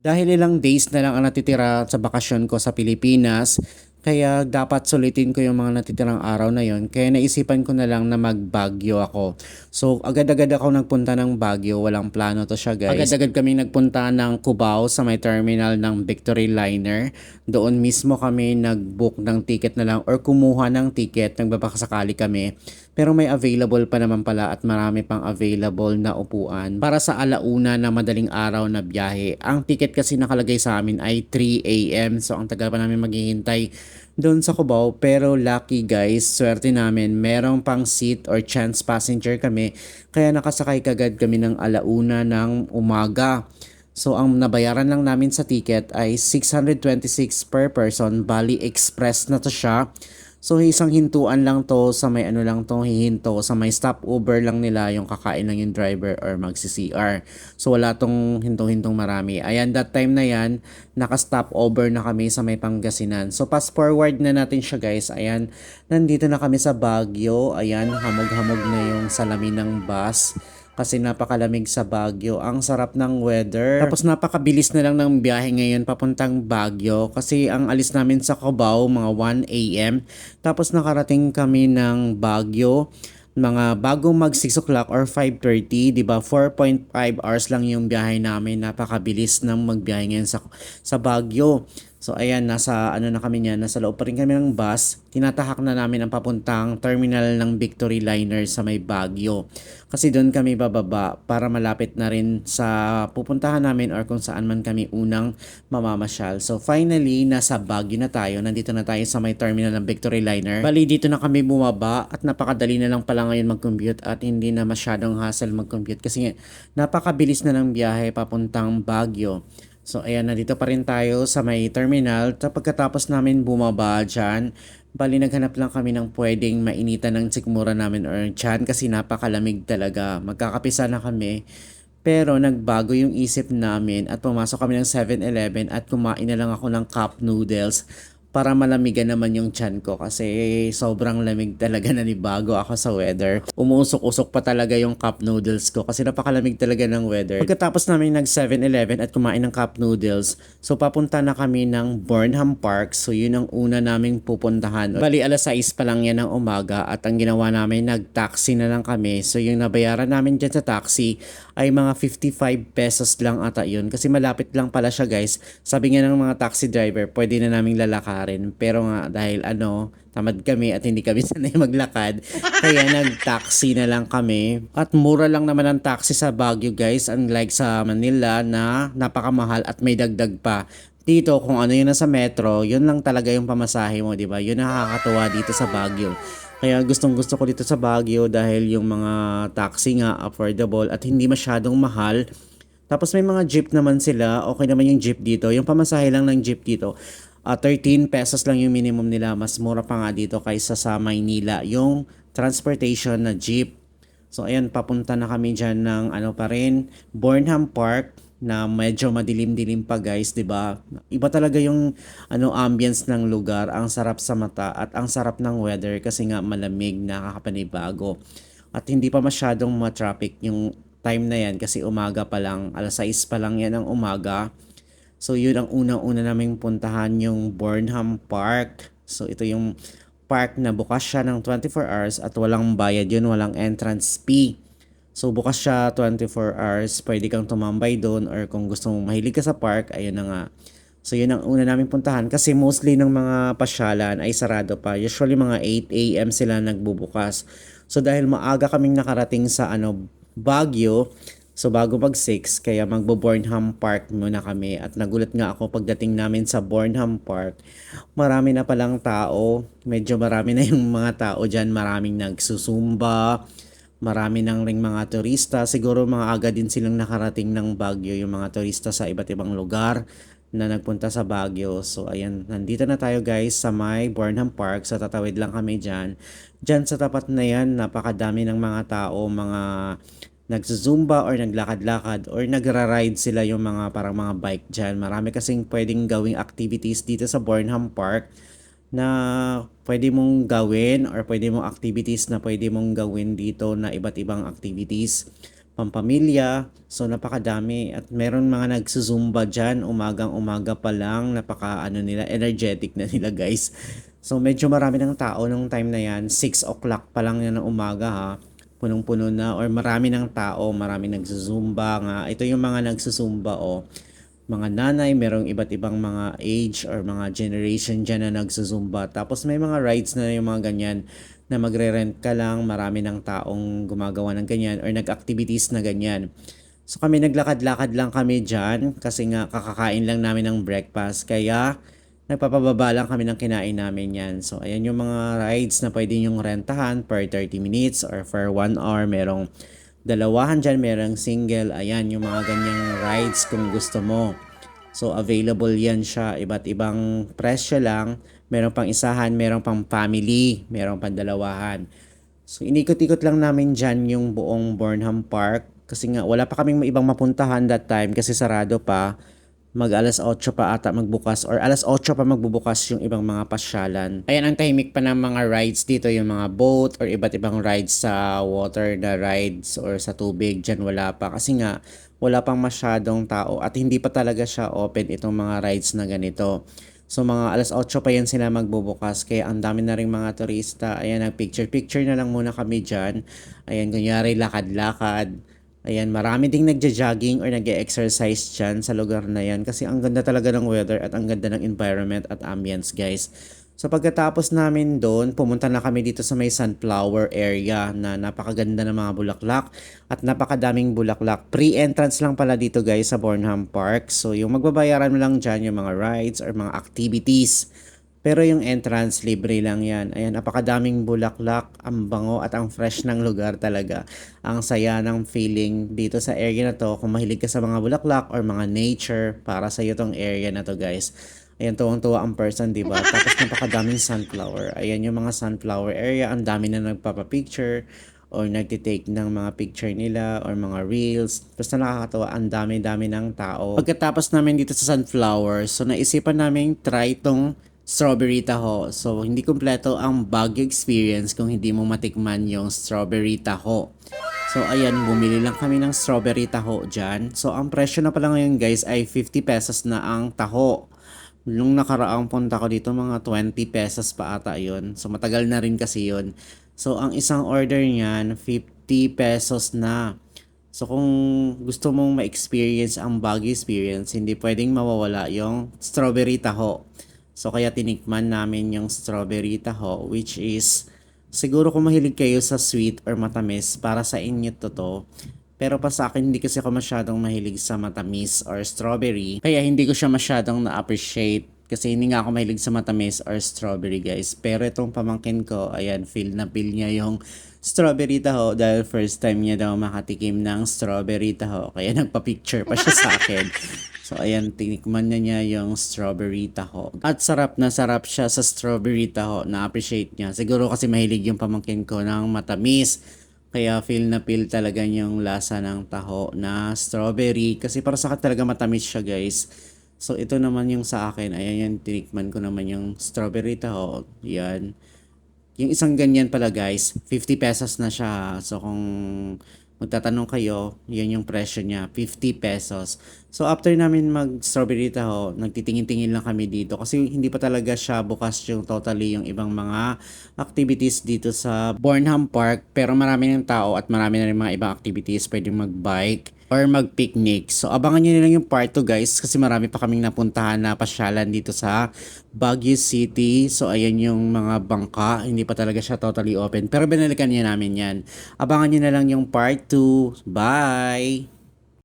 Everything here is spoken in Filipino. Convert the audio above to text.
Dahil ilang days na lang ang natitira sa bakasyon ko sa Pilipinas, kaya dapat sulitin ko yung mga natitirang araw na yon. Kaya naisipan ko na lang na mag-Baguio ako. So agad-agad ako nagpunta ng Baguio, walang plano to siya guys. Agad-agad kami nagpunta ng Cubao sa may terminal ng Victory Liner. Doon mismo kami nag-book ng ticket na lang or kumuha ng ticket, nagbabakasakali kami. Pero may available pa naman pala at marami pang available na upuan para sa alauna na madaling araw na biyahe. Ang ticket kasi nakalagay sa amin ay 3 a.m. So ang tagal pa namin maghihintay doon sa Cubao. Pero lucky guys, swerte namin, merong pang seat or chance passenger kami. Kaya nakasakay kagad kami ng alauna ng umaga. So ang nabayaran lang namin sa ticket ay 626 per person, bali express na to siya. So isang hintuan lang to sa may ano lang to hihinto sa may stopover lang nila yung kakain lang yung driver or magsi-CR. So wala tong hintong-hintong marami. Ayan, that time na yan, naka-stopover na kami sa may Pangasinan. So fast forward na natin siya guys. Ayan, nandito na kami sa Baguio. Ayan, hamog-hamog na yung salamin ng bus kasi napakalamig sa Baguio. Ang sarap ng weather. Tapos napakabilis na lang ng biyahe ngayon papuntang Baguio kasi ang alis namin sa Cubao mga 1 a.m. Tapos nakarating kami ng Baguio mga bago mag 6 o'clock or 5:30, 'di ba? 4.5 hours lang yung biyahe namin. Napakabilis ng magbiyahe ngayon sa Baguio. So ayan, nasa ano na kami niyan, nasa loob pa rin kami ng bus. Tinatahak na namin ang papuntang terminal ng Victory Liner sa may Baguio. Kasi doon kami bababa para malapit na rin sa pupuntahan namin or kung saan man kami unang mamamasyal. So finally, nasa Baguio na tayo. Nandito na tayo sa may terminal ng Victory Liner. Bali, dito na kami bumaba at napakadali na lang pala ngayon mag-compute at hindi na masyadong hassle mag-compute kasi napakabilis na ng biyahe papuntang Baguio. So ayan, nandito pa rin tayo sa may terminal. Pagkatapos namin bumaba dyan, bali naghanap lang kami ng pwedeng mainitan ng sikmura namin or dyan kasi napakalamig talaga. Magkakapisa na kami. Pero nagbago yung isip namin at pumasok kami ng 7-Eleven at kumain na lang ako ng cup noodles para malamigan naman yung tiyan ko kasi sobrang lamig talaga, nanibago ako sa weather. Umuusok-usok pa talaga yung cup noodles ko kasi napakalamig talaga ng weather. Pagkatapos namin nag 7-Eleven at kumain ng cup noodles, so papunta na kami ng Burnham Park. So yun ang una naming pupuntahan. Bali alas 6 pa lang yan ng umaga at ang ginawa namin, nag-taxi na lang kami. So yung nabayaran namin dyan sa taxi ay mga 55 pesos lang ata yun kasi malapit lang pala siya guys. Sabi nga ng mga taxi driver, pwede na naming lalakarin. Pero nga dahil tamad kami at hindi kami sanay maglakad, kaya nag-taxi na lang kami. At mura lang naman ang taxi sa Baguio guys, unlike sa Manila na napakamahal at may dagdag pa. Dito kung ano yun sa metro, yun lang talaga yung pamasahe mo, di ba? Yun nakakatuwa dito sa Baguio. Kaya gustong gusto ko dito sa Baguio dahil yung mga taxi nga affordable at hindi masyadong mahal. Tapos may mga jeep naman sila. Okay naman yung jeep dito. Yung pamasahe lang ng jeep dito, 13 pesos lang yung minimum nila. Mas mura pa nga dito kaysa sa Maynila. Yung transportation na jeep. So ayan, papunta na kami dyan ng pa rin, Burnham Park na medyo madilim-dilim pa guys, 'di ba? Iba talaga yung ambience ng lugar, ang sarap sa mata at ang sarap ng weather kasi nga malamig, nakakapanibago. At hindi pa masyadong ma-traffic yung time na yan kasi umaga pa lang, alas 6 pa lang yan ng umaga. So yun ang unang-una naming puntahan, yung Burnham Park. So ito yung park na bukas siya ng 24 hours at walang bayad yun, walang entrance fee. So bukas siya 24 hours, pwede kang tumambay doon or kung gusto mong mahilig ka sa park, ayun na nga. So yun ang una namin puntahan kasi mostly ng mga pasyalan ay sarado pa. Usually mga 8 a.m. sila nagbubukas. So dahil maaga kaming nakarating sa Baguio, so bago mag 6, kaya magbo-Burnham Park muna kami. At nagulat nga ako pagdating namin sa Burnham Park, marami na palang tao. Medyo marami na yung mga tao dyan, maraming nagsusumba. Marami nang ring mga turista. Siguro mga aga din silang nakarating ng Baguio, yung mga turista sa iba't ibang lugar na nagpunta sa Baguio. So ayan, nandito na tayo guys sa may Burnham Park. So tatawid lang kami dyan. Dyan sa tapat na yan, napakadami ng mga tao, mga nagzumba or naglakad-lakad or nagra-ride sila, yung mga parang mga bike dyan. Marami kasing pwedeng gawing activities dito sa Burnham Park na pwede mong gawin or pwede mong activities na pwede mong gawin dito na iba't ibang activities. pampamilya. So napakadami at meron mga nagsusumba diyan umagang-umaga pa lang, napaka ano nila, energetic na nila guys. So medyo marami ng tao nung time na yan, 6 o'clock pa lang yan ng umaga ha. Punong-puno na or marami ng tao, marami nagsusumba nga. Ito yung mga nagsusumba mga nanay, merong iba't ibang mga age or mga generation dyan na nagsusumba. Tapos may mga rides na yung mga ganyan na magre-rent ka lang, marami ng taong gumagawa ng ganyan or nag-activities na ganyan. So kami naglakad-lakad lang kami dyan kasi nga kakakain lang namin ng breakfast. Kaya nagpapababa lang kami ng kinain namin yan. So ayan yung mga rides na pwede nyong rentahan per 30 minutes or for 1 hour. Merong dalawahan dyan, merong single. Ayan yung mga ganyang rides kung gusto mo. So available yan siya. Iba't ibang presyo lang. Meron pang isahan, meron pang family, meron pang dalawahan. So inikot-ikot lang namin dyan yung buong Burnham Park. Kasi nga wala pa kaming ibang mapuntahan that time kasi sarado pa. Mag alas 8 pa ata magbukas or alas 8 pa magbubukas yung ibang mga pasyalan. Ayan ang tahimik pa ng mga rides dito, yung mga boat or iba't ibang rides sa water na rides or sa tubig. Dyan wala pa kasi nga wala pang masyadong tao at hindi pa talaga siya open itong mga rides na ganito. So mga alas 8 pa yan sila magbubukas kaya ang dami na rin mga turista. Ayan, nag-picture-picture na lang muna kami dyan. Ayan, kunyari lakad-lakad. Ayan, marami ding nagja-jogging or nag-exercise dyan sa lugar na yan kasi ang ganda talaga ng weather at ang ganda ng environment at ambience guys. So pagkatapos namin doon, pumunta na kami dito sa may sunflower area na napakaganda ng mga bulaklak at napakadaming bulaklak. Pre-entrance lang pala dito guys sa Burnham Park. So yung magbabayaran mo lang dyan yung mga rides or mga activities. Pero yung entrance, libre lang yan. Ayan, napakadaming bulaklak, ang bango at ang fresh ng lugar talaga. Ang saya ng feeling dito sa area na to. Kung mahilig ka sa mga bulaklak or mga nature, para sa iyo tong area na to guys. Ayan, tuwang-tuwa ang person, di ba? Tapos napakadaming sunflower. Ayan yung mga sunflower area. Ang dami na nagpapapicture or nagtitake ng mga picture nila or mga reels. Basta nakakatawa, ang dami-dami ng tao. Pagkatapos namin dito sa sunflower, so naisipan namin try tong strawberry taho. So, hindi kumpleto ang Baguio experience kung hindi mo matikman yung strawberry taho. So, ayan, bumili lang kami ng strawberry taho dyan. So, ang presyo na pala ngayon guys ay 50 pesos na ang taho. Nung nakaraang punta ko dito, mga 20 pesos pa ata yun. So, matagal na rin kasi yun. So, ang isang order niyan, 50 pesos na. So, kung gusto mong ma-experience ang Baguio experience, hindi pwedeng mawawala yung strawberry taho. So kaya tinikman namin yung strawberry taho which is siguro kung mahilig kayo sa sweet or matamis para sa inyo to. Pero pa sa akin hindi kasi ako masyadong mahilig sa matamis or strawberry. Kaya hindi ko siya masyadong na-appreciate kasi hindi nga ako mahilig sa matamis or strawberry guys. Pero itong pamangkin ko, ayan, feel na feel niya yung strawberry taho dahil first time niya daw makatikim ng strawberry taho. Kaya nagpa-picture pa siya sa akin. So ayan, tinikman na niya yung strawberry taho. At sarap na sarap siya sa strawberry taho. Na-appreciate niya. Siguro kasi mahilig yung pamangkin ko ng matamis. Kaya feel na feel talaga yung lasa ng taho na strawberry. Kasi para sa akin talaga matamis siya guys. So ito naman yung sa akin. Ayan yan, tinikman ko naman yung strawberry taho. Yan. Yung isang ganyan pala guys, 50 pesos na siya. So kung magtatanong kayo, yan yung presyo niya, 50 pesos. So after namin mag-strawberry taho, nagtitingin-tingin lang kami dito kasi hindi pa talaga siya bukas yung totally yung ibang mga activities dito sa Burnham Park. Pero marami ng tao at marami na rin mga ibang activities, pwedeng mag-bike or mag-picnic. So abangan nyo lang yung part 2 guys kasi marami pa kaming napuntahan na pasyalan dito sa Baguio City. So ayan yung mga bangka, hindi pa talaga siya totally open pero binalikan niya namin yan. Abangan nyo na lang yung part 2. Bye!